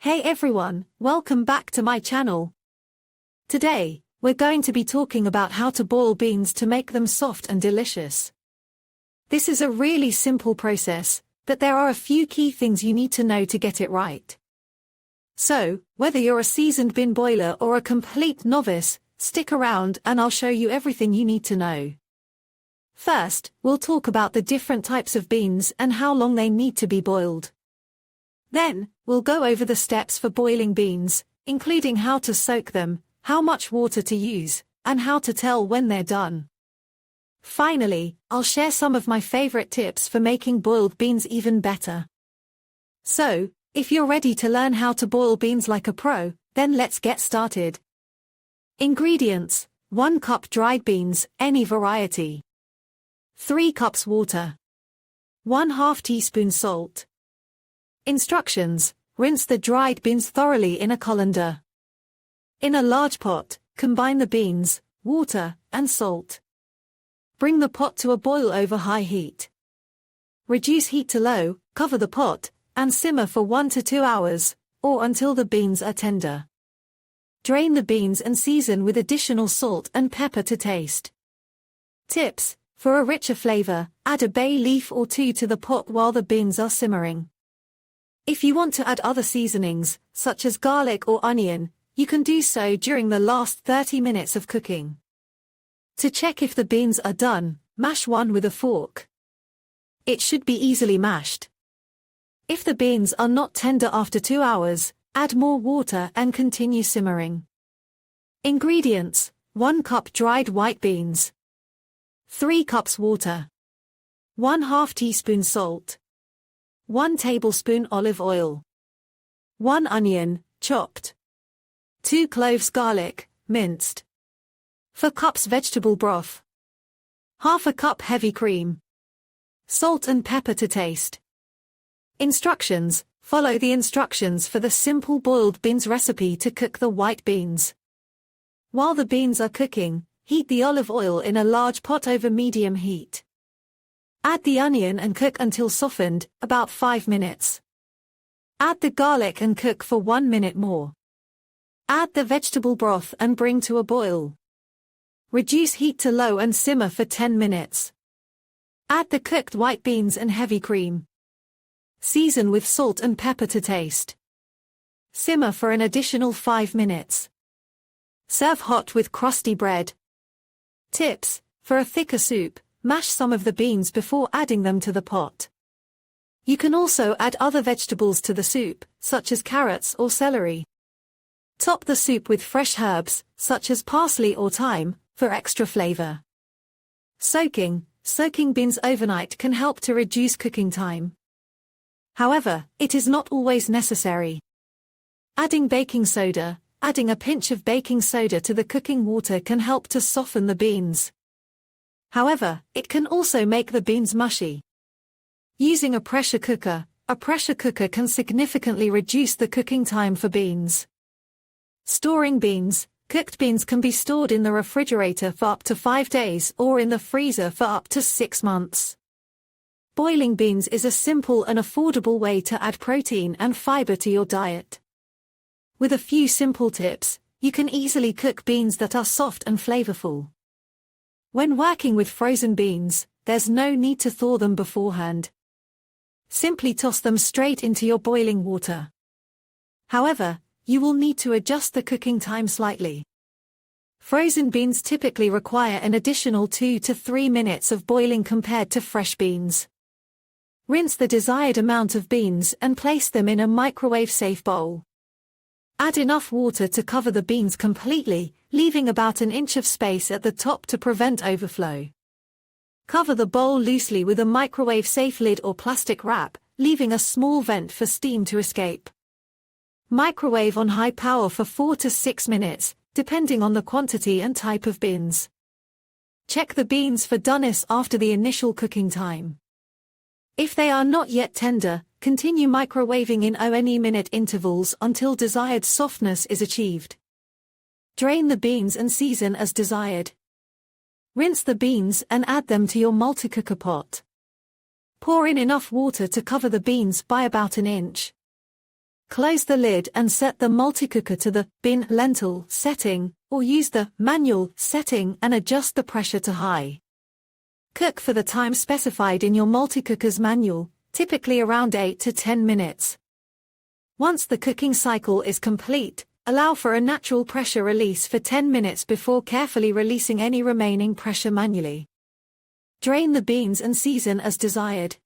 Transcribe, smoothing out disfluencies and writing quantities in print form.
Hey everyone, welcome back to my channel. Today, we're going to be talking about how to boil beans to make them soft and delicious. This is a really simple process, but there are a few key things you need to know to get it right. So, whether you're a seasoned bean boiler or a complete novice, stick around and I'll show you everything you need to know. First, we'll talk about the different types of beans and how long they need to be boiled. Then, we'll go over the steps for boiling beans, including how to soak them, how much water to use, and how to tell when they're done. Finally, I'll share some of my favorite tips for making boiled beans even better. So, if you're ready to learn how to boil beans like a pro, then let's get started. Ingredients: 1 cup dried beans, any variety. 3 cups water. 1/2 teaspoon salt. Instructions: rinse the dried beans thoroughly in a colander. In a large pot, combine the beans, water, and salt. Bring the pot to a boil over high heat. Reduce heat to low, cover the pot, and simmer for 1 to 2 hours, or until the beans are tender. Drain the beans and season with additional salt and pepper to taste. Tips: for a richer flavor, add a bay leaf or 2 to the pot while the beans are simmering. If you want to add other seasonings, such as garlic or onion, you can do so during the last 30 minutes of cooking. To check if the beans are done, mash one with a fork. It should be easily mashed. If the beans are not tender after 2 hours, add more water and continue simmering. Ingredients: 1 cup dried white beans. 3 cups water. 1/2 teaspoon salt. 1 tablespoon olive oil. 1 onion, chopped. 2 cloves garlic, minced. 4 cups vegetable broth. 1/2 cup heavy cream. Salt and pepper to taste. Instructions: follow the instructions for the simple boiled beans recipe to cook the white beans. While the beans are cooking, heat the olive oil in a large pot over medium heat. Add the onion and cook until softened, about 5 minutes. Add the garlic and cook for 1 minute more. Add the vegetable broth and bring to a boil. Reduce heat to low and simmer for 10 minutes. Add the cooked white beans and heavy cream. Season with salt and pepper to taste. Simmer for an additional 5 minutes. Serve hot with crusty bread. Tips: for a thicker soup, mash some of the beans before adding them to the pot. You can also add other vegetables to the soup, such as carrots or celery. Top the soup with fresh herbs, such as parsley or thyme, for extra flavor. Soaking beans overnight can help to reduce cooking time. However, it is not always necessary. Adding a pinch of baking soda to the cooking water can help to soften the beans. However, it can also make the beans mushy. Using a pressure cooker can significantly reduce the cooking time for beans. Storing beans: cooked beans can be stored in the refrigerator for up to 5 days or in the freezer for up to 6 months. Boiling beans is a simple and affordable way to add protein and fiber to your diet. With a few simple tips, you can easily cook beans that are soft and flavorful. When working with frozen beans, there's no need to thaw them beforehand. Simply toss them straight into your boiling water. However, you will need to adjust the cooking time slightly. Frozen beans typically require an additional 2 to 3 minutes of boiling compared to fresh beans. Rinse the desired amount of beans and place them in a microwave-safe bowl. Add enough water to cover the beans completely, leaving about an inch of space at the top to prevent overflow. Cover the bowl loosely with a microwave-safe lid or plastic wrap, leaving a small vent for steam to escape. Microwave on high power for 4 to 6 minutes, depending on the quantity and type of beans. Check the beans for doneness after the initial cooking time. If they are not yet tender, continue microwaving in 0.1-minute intervals until desired softness is achieved. Drain the beans and season as desired. Rinse the beans and add them to your multi-cooker pot. Pour in enough water to cover the beans by about an inch. Close the lid and set the multicooker to the bin lentil setting, or use the manual setting and adjust the pressure to high. Cook for the time specified in your multicooker's manual, typically around 8 to 10 minutes. Once the cooking cycle is complete, allow for a natural pressure release for 10 minutes before carefully releasing any remaining pressure manually. Drain the beans and season as desired.